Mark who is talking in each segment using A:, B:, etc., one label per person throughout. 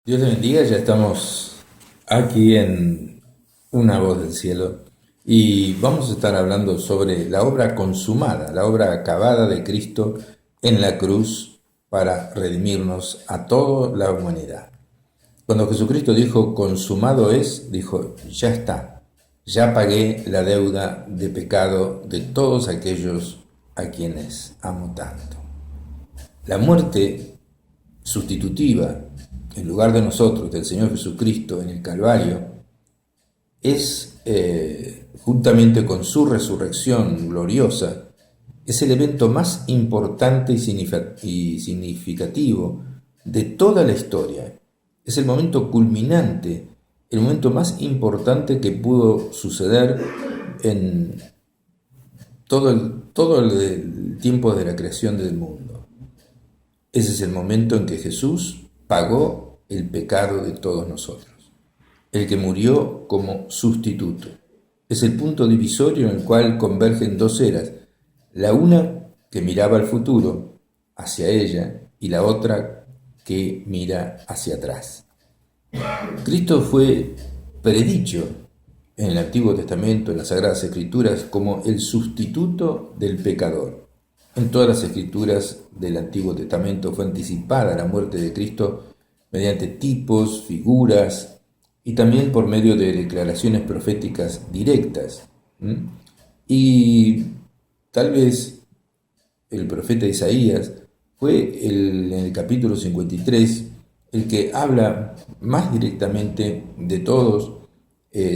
A: Dios te bendiga, ya estamos aquí en Una Voz del Cielo y vamos a estar hablando sobre la obra consumada, la obra acabada de Cristo en la cruz para redimirnos a toda la humanidad. Cuando Jesucristo dijo consumado es, dijo ya está, ya pagué la deuda de pecado de todos aquellos a quienes amo tanto. La muerte sustitutiva en lugar de nosotros, del Señor Jesucristo en el Calvario, es, juntamente con su resurrección gloriosa, es el evento más importante y significativo de toda la historia. Es el momento culminante, el momento más importante que pudo suceder en todo el tiempo de la creación del mundo. Ese es el momento en que Jesús pagó el pecado de todos nosotros, el que murió como sustituto. Es el punto divisorio en el cual convergen dos eras, la una que miraba al futuro, hacia ella, y la otra que mira hacia atrás. Cristo fue predicho en el Antiguo Testamento, en las Sagradas Escrituras, como el sustituto del pecador. En todas las escrituras del Antiguo Testamento fue anticipada la muerte de Cristo mediante tipos, figuras y también por medio de declaraciones proféticas directas. Y tal vez el profeta Isaías fue en el capítulo 53 el que habla más directamente de todos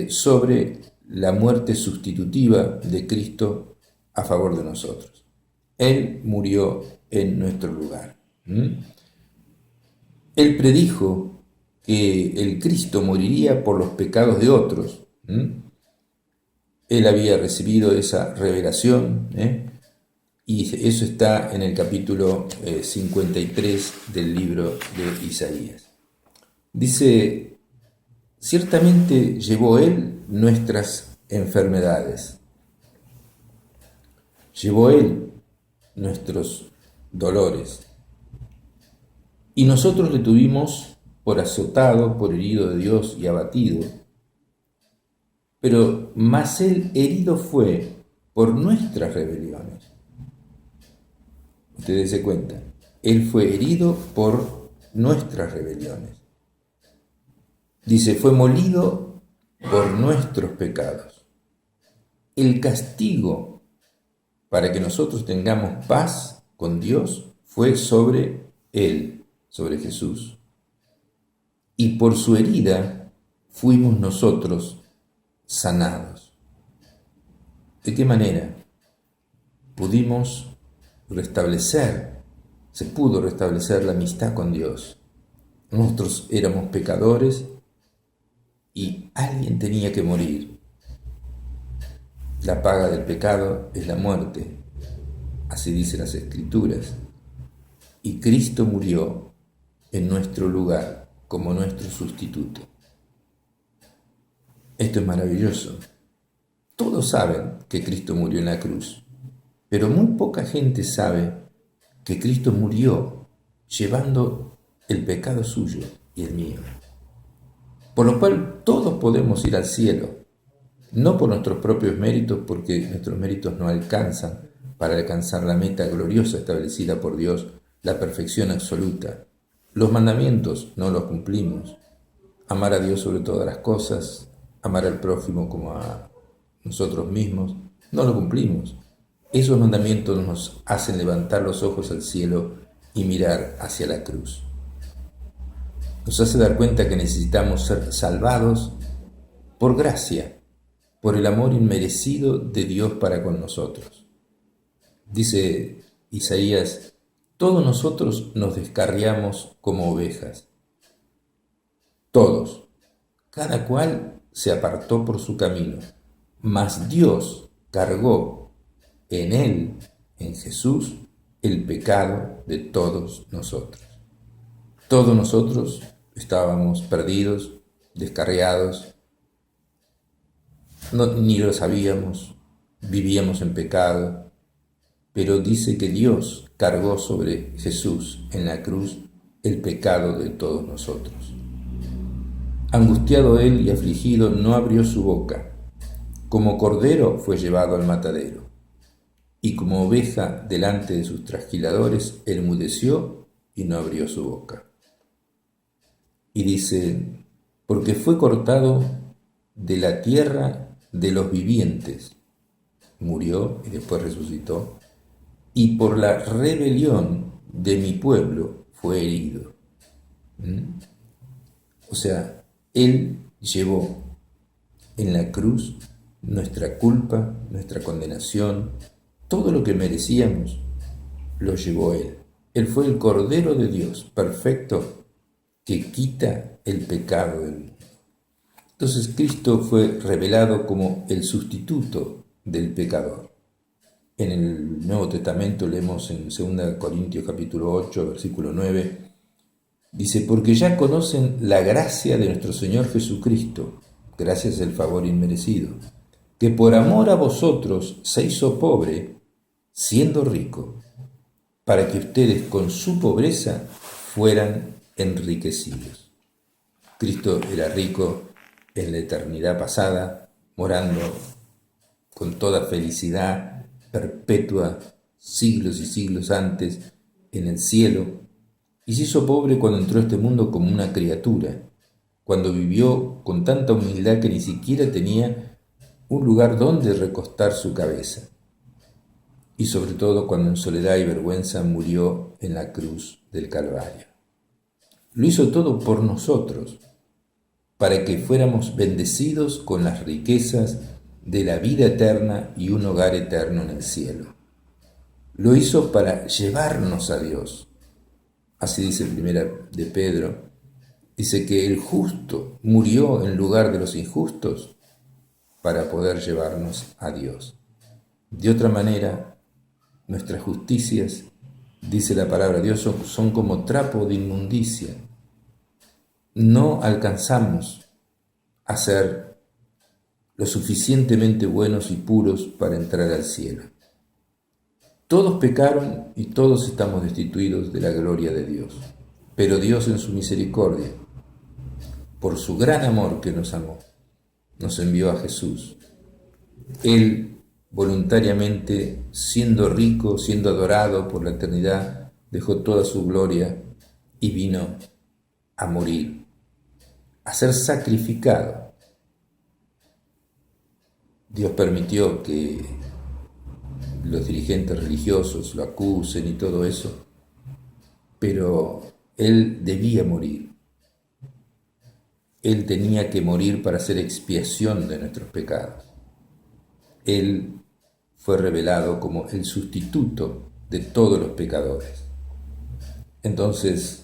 A: sobre la muerte sustitutiva de Cristo a favor de nosotros. Él murió en nuestro lugar. Él predijo que el Cristo moriría por los pecados de otros. Él había recibido esa revelación, y eso está en el capítulo 53 del libro de Isaías. Dice, ciertamente llevó Él nuestras enfermedades, llevó Él nuestros dolores, y nosotros le tuvimos por azotado, por herido de Dios y abatido. Pero más Él herido fue por nuestras rebeliones. Ustedes se cuenta, Él fue herido por nuestras rebeliones. Dice, fue molido por nuestros pecados. El castigo para que nosotros tengamos paz con Dios fue sobre Él, sobre Jesús. Y por su herida fuimos nosotros sanados. ¿De qué manera? Se pudo restablecer la amistad con Dios. Nosotros éramos pecadores y alguien tenía que morir. La paga del pecado es la muerte, así dicen las Escrituras. Y Cristo murió en nuestro lugar como nuestro sustituto. Esto es maravilloso. Todos saben que Cristo murió en la cruz, pero muy poca gente sabe que Cristo murió llevando el pecado suyo y el mío. Por lo cual todos podemos ir al cielo, no por nuestros propios méritos, porque nuestros méritos no alcanzan para alcanzar la meta gloriosa establecida por Dios, la perfección absoluta. Los mandamientos no los cumplimos. Amar a Dios sobre todas las cosas, amar al prójimo como a nosotros mismos, no lo cumplimos. Esos mandamientos nos hacen levantar los ojos al cielo y mirar hacia la cruz. Nos hace dar cuenta que necesitamos ser salvados por gracia, por el amor inmerecido de Dios para con nosotros. Dice Isaías, todos nosotros nos descarriamos como ovejas. Todos, cada cual se apartó por su camino, mas Dios cargó en Él, en Jesús, el pecado de todos nosotros. Todos nosotros estábamos perdidos, descarriados, ni lo sabíamos, vivíamos en pecado, pero dice que Dios cargó sobre Jesús en la cruz el pecado de todos nosotros. Angustiado él y afligido, no abrió su boca. Como cordero fue llevado al matadero, y como oveja delante de sus trasquiladores, enmudeció y no abrió su boca. Y dice, porque fue cortado de la tierra de los vivientes, murió y después resucitó, y por la rebelión de mi pueblo fue herido. O sea, Él llevó en la cruz nuestra culpa, nuestra condenación, todo lo que merecíamos, lo llevó Él. Él fue el Cordero de Dios, perfecto, que quita el pecado del mundo. Entonces Cristo fue revelado como el sustituto del pecador. En el Nuevo Testamento leemos en 2 Corintios capítulo 8, versículo 9, dice, porque ya conocen la gracia de nuestro Señor Jesucristo, gracias al favor inmerecido, que por amor a vosotros se hizo pobre, siendo rico, para que ustedes con su pobreza fueran enriquecidos. Cristo era rico en la eternidad pasada, morando con toda felicidad perpetua, siglos y siglos antes, en el cielo, y se hizo pobre cuando entró a este mundo como una criatura, cuando vivió con tanta humildad que ni siquiera tenía un lugar donde recostar su cabeza, y sobre todo cuando en soledad y vergüenza murió en la cruz del Calvario. Lo hizo todo por nosotros, para que fuéramos bendecidos con las riquezas de la vida eterna y un hogar eterno en el cielo. Lo hizo para llevarnos a Dios. Así dice Primera de Pedro, dice que el justo murió en lugar de los injustos para poder llevarnos a Dios. De otra manera, nuestras justicias, dice la palabra de Dios, son como trapo de inmundicia. No alcanzamos a ser lo suficientemente buenos y puros para entrar al cielo. Todos pecaron y todos estamos destituidos de la gloria de Dios. Pero Dios en su misericordia, por su gran amor que nos amó, nos envió a Jesús. Él voluntariamente, siendo rico, siendo adorado por la eternidad, dejó toda su gloria y vino a morir, a ser sacrificado. Dios permitió que los dirigentes religiosos lo acusen y todo eso, pero Él debía morir. Él tenía que morir para hacer expiación de nuestros pecados. Él fue revelado como el sustituto de todos los pecadores. Entonces,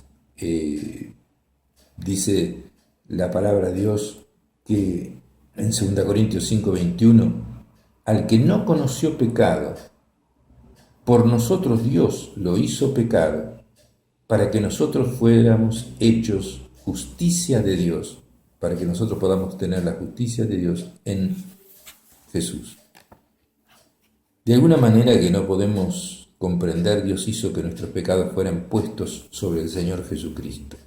A: dice la palabra de Dios que en 2 Corintios 5:21, al que no conoció pecado, por nosotros Dios lo hizo pecado, para que nosotros fuéramos hechos justicia de Dios, para que nosotros podamos tener la justicia de Dios en Jesús. De alguna manera que no podemos comprender, Dios hizo que nuestros pecados fueran puestos sobre el Señor Jesucristo.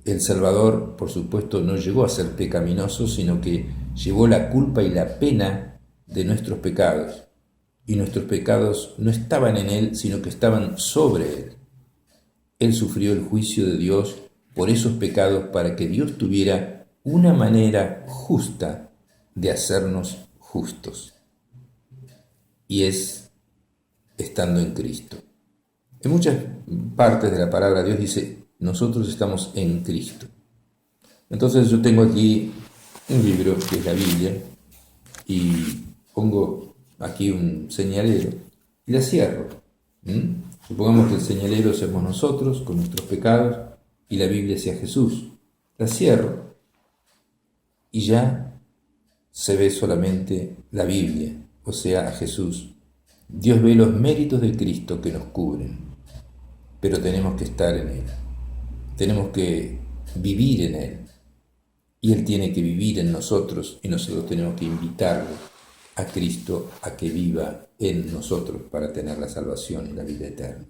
A: El Salvador, por supuesto, no llegó a ser pecaminoso, sino que llevó la culpa y la pena de nuestros pecados. Y nuestros pecados no estaban en Él, sino que estaban sobre Él. Él sufrió el juicio de Dios por esos pecados para que Dios tuviera una manera justa de hacernos justos. Y es estando en Cristo. En muchas partes de la palabra Dios dice, nosotros estamos en Cristo. Entonces yo tengo aquí un libro que es la Biblia y pongo aquí un señalero y la cierro. Supongamos que el señalero somos nosotros con nuestros pecados y la Biblia sea Jesús. La cierro y ya se ve solamente la Biblia, o sea, a Jesús. Dios ve los méritos de Cristo que nos cubren, pero tenemos que estar en Él. Tenemos que vivir en Él. Y Él tiene que vivir en nosotros y nosotros tenemos que invitarlo a Cristo a que viva en nosotros para tener la salvación y la vida eterna.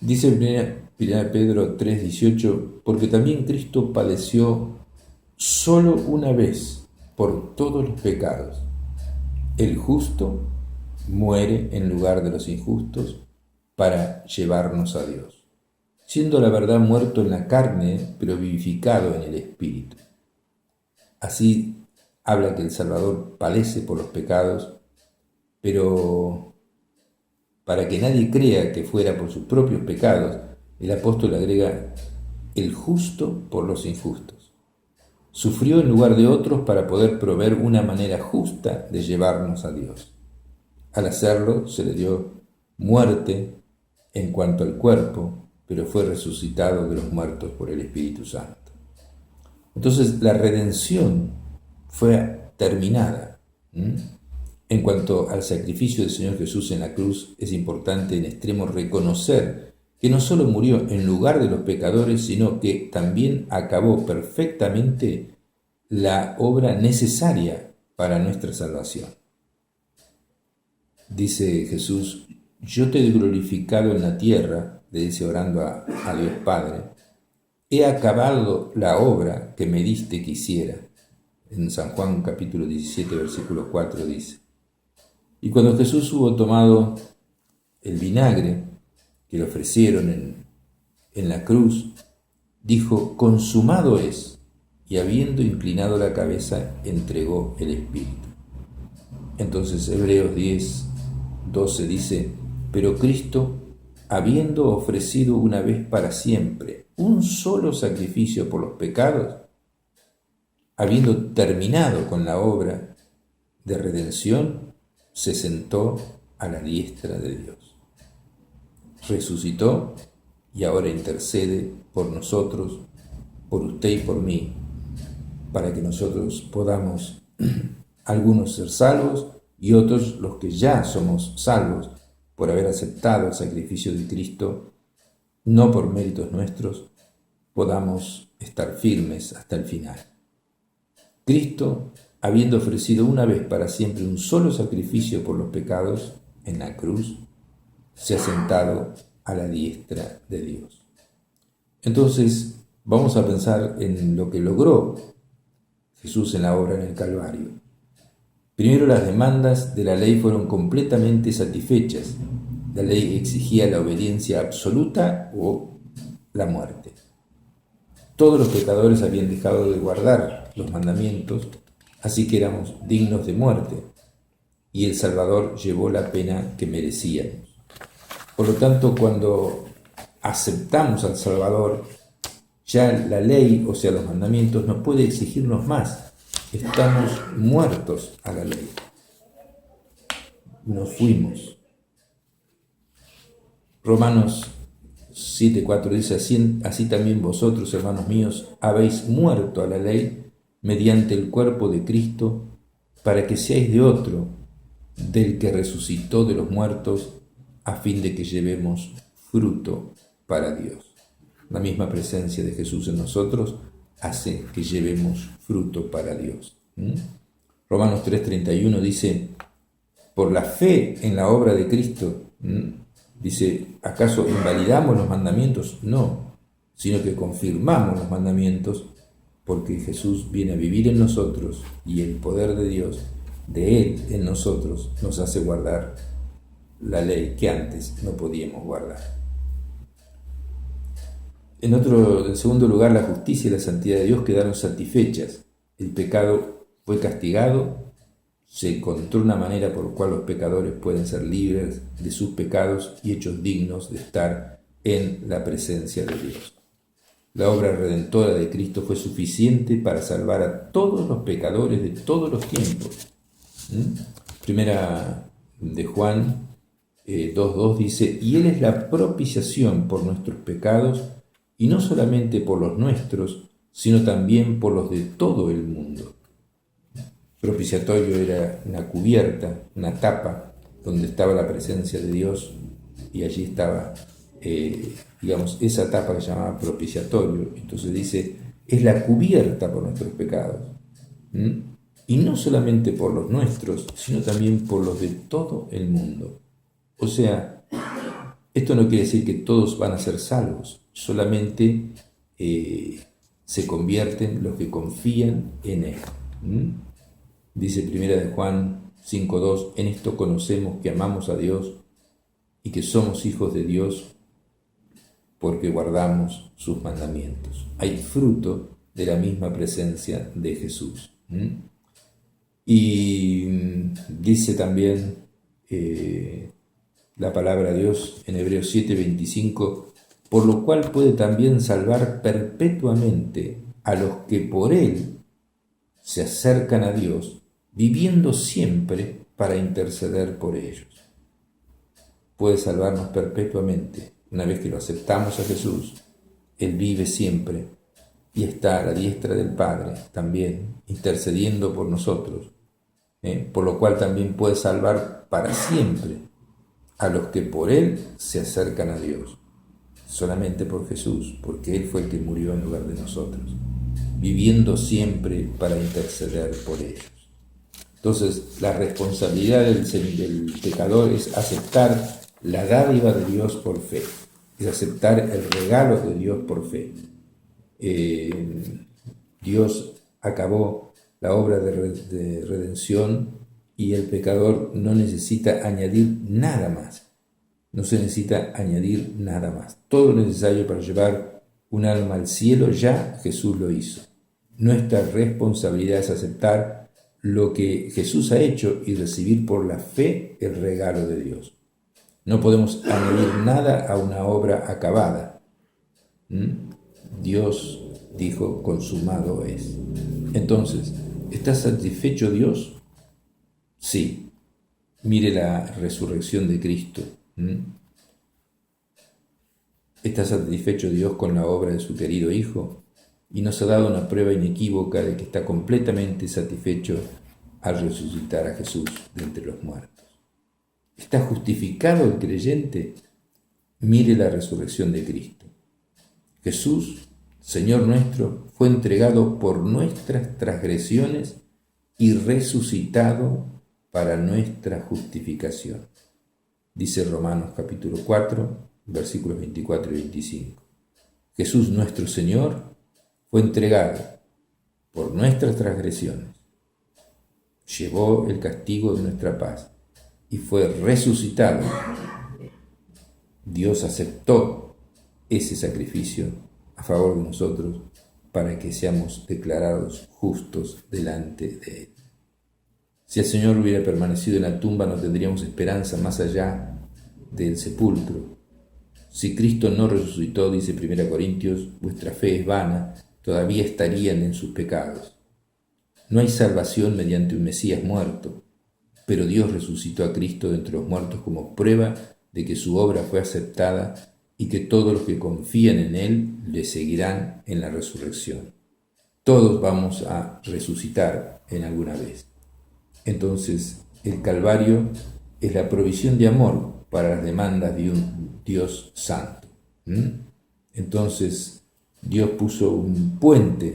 A: Dice 1 Pedro 3:18, porque también Cristo padeció solo una vez por todos los pecados. El justo muere en lugar de los injustos para llevarnos a Dios, siendo la verdad muerto en la carne, pero vivificado en el Espíritu. Así habla que el Salvador padece por los pecados, pero para que nadie crea que fuera por sus propios pecados, el apóstol agrega el justo por los injustos. Sufrió en lugar de otros para poder proveer una manera justa de llevarnos a Dios. Al hacerlo se le dio muerte en cuanto al cuerpo, pero fue resucitado de los muertos por el Espíritu Santo. Entonces la redención fue terminada. En cuanto al sacrificio del Señor Jesús en la cruz, es importante en extremo reconocer que no solo murió en lugar de los pecadores, sino que también acabó perfectamente la obra necesaria para nuestra salvación. Dice Jesús, yo te he glorificado en la tierra, le dice orando a Dios Padre, he acabado la obra que me diste que hiciera. En San Juan capítulo 17, versículo 4 dice. Y cuando Jesús hubo tomado el vinagre que le ofrecieron en la cruz, dijo, consumado es, y habiendo inclinado la cabeza, entregó el Espíritu. Entonces Hebreos 10:12 dice, pero Cristo, habiendo ofrecido una vez para siempre un solo sacrificio por los pecados, habiendo terminado con la obra de redención, se sentó a la diestra de Dios. Resucitó y ahora intercede por nosotros, por usted y por mí, para que nosotros podamos, algunos ser salvos y otros, los que ya somos salvos, por haber aceptado el sacrificio de Cristo, no por méritos nuestros, podamos estar firmes hasta el final. Cristo, habiendo ofrecido una vez para siempre un solo sacrificio por los pecados en la cruz, se ha sentado a la diestra de Dios. Entonces, vamos a pensar en lo que logró Jesús en la obra en el Calvario. Primero, las demandas de la ley fueron completamente satisfechas. La ley exigía la obediencia absoluta o la muerte. Todos los pecadores habían dejado de guardar los mandamientos, así que éramos dignos de muerte, y el Salvador llevó la pena que merecíamos. Por lo tanto, cuando aceptamos al Salvador, ya la ley, o sea, los mandamientos, no puede exigirnos más. Estamos muertos a la ley. Nos fuimos. Romanos 7:4 dice, así también vosotros, hermanos míos, habéis muerto a la ley mediante el cuerpo de Cristo, para que seáis de otro, del que resucitó de los muertos, a fin de que llevemos fruto para Dios. La misma presencia de Jesús en nosotros hace que llevemos fruto para Dios. Romanos 3:31 dice, por la fe en la obra de Cristo, dice, ¿acaso invalidamos los mandamientos? No, sino que confirmamos los mandamientos, porque Jesús viene a vivir en nosotros y el poder de Dios, de Él en nosotros, nos hace guardar la ley que antes no podíamos guardar. En segundo lugar, la justicia y la santidad de Dios quedaron satisfechas. El pecado fue castigado, se encontró una manera por la cual los pecadores pueden ser libres de sus pecados y hechos dignos de estar en la presencia de Dios. La obra redentora de Cristo fue suficiente para salvar a todos los pecadores de todos los tiempos. Primera de Juan 2:2 dice, y Él es la propiciación por nuestros pecados, y no solamente por los nuestros, sino también por los de todo el mundo. Propiciatorio era una cubierta, una tapa, donde estaba la presencia de Dios, y allí estaba, esa tapa que se llamaba propiciatorio. Entonces dice, es la cubierta por nuestros pecados. Y no solamente por los nuestros, sino también por los de todo el mundo. O sea, Esto no quiere decir que todos van a ser salvos, solamente se convierten los que confían en Él. Dice 1 de Juan 5:2, en esto conocemos que amamos a Dios y que somos hijos de Dios porque guardamos sus mandamientos. Hay fruto de la misma presencia de Jesús. Y dice también la palabra de Dios en Hebreos 7:25, por lo cual puede también salvar perpetuamente a los que por Él se acercan a Dios, viviendo siempre para interceder por ellos. Puede salvarnos perpetuamente. Una vez que lo aceptamos a Jesús, Él vive siempre y está a la diestra del Padre también, intercediendo por nosotros, por lo cual también puede salvar para siempre a los que por Él se acercan a Dios, solamente por Jesús, porque Él fue el que murió en lugar de nosotros, viviendo siempre para interceder por ellos. Entonces, la responsabilidad del pecador es aceptar la dádiva de Dios por fe, es aceptar el regalo de Dios por fe. Dios acabó la obra de redención y el pecador no necesita añadir nada más. No se necesita añadir nada más. Todo lo necesario para llevar un alma al cielo ya Jesús lo hizo. Nuestra responsabilidad es aceptar lo que Jesús ha hecho y recibir por la fe el regalo de Dios. No podemos añadir nada a una obra acabada. Dios dijo, consumado es. Entonces, ¿está satisfecho Dios? Sí. Mire la resurrección de Cristo. ¿Está satisfecho Dios con la obra de su querido Hijo? Y nos ha dado una prueba inequívoca de que está completamente satisfecho al resucitar a Jesús de entre los muertos. ¿Está justificado el creyente? Mire la resurrección de Cristo. Jesús, Señor nuestro, fue entregado por nuestras transgresiones y resucitado para nuestra justificación. Dice Romanos capítulo 4, versículos 24 y 25. Jesús nuestro Señor fue entregado por nuestras transgresiones, llevó el castigo de nuestra paz y fue resucitado. Dios aceptó ese sacrificio a favor de nosotros para que seamos declarados justos delante de Él. Si el Señor hubiera permanecido en la tumba, no tendríamos esperanza más allá del sepulcro. Si Cristo no resucitó, dice 1 Corintios, vuestra fe es vana, todavía estarían en sus pecados. No hay salvación mediante un Mesías muerto, pero Dios resucitó a Cristo de entre los muertos como prueba de que su obra fue aceptada y que todos los que confían en Él le seguirán en la resurrección. Todos vamos a resucitar en alguna vez. Entonces, el Calvario es la provisión de amor para las demandas de un Dios santo. Entonces, Dios puso un puente,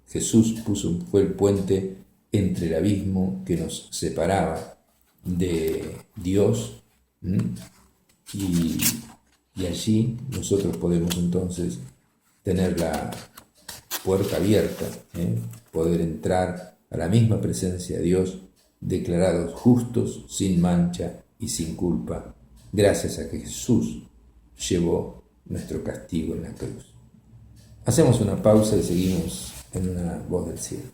A: Jesús fue el puente entre el abismo que nos separaba de Dios, y allí nosotros podemos entonces tener la puerta abierta, poder entrar a la misma presencia de Dios, declarados justos, sin mancha y sin culpa, gracias a que Jesús llevó nuestro castigo en la cruz. Hacemos una pausa y seguimos en una voz del cielo.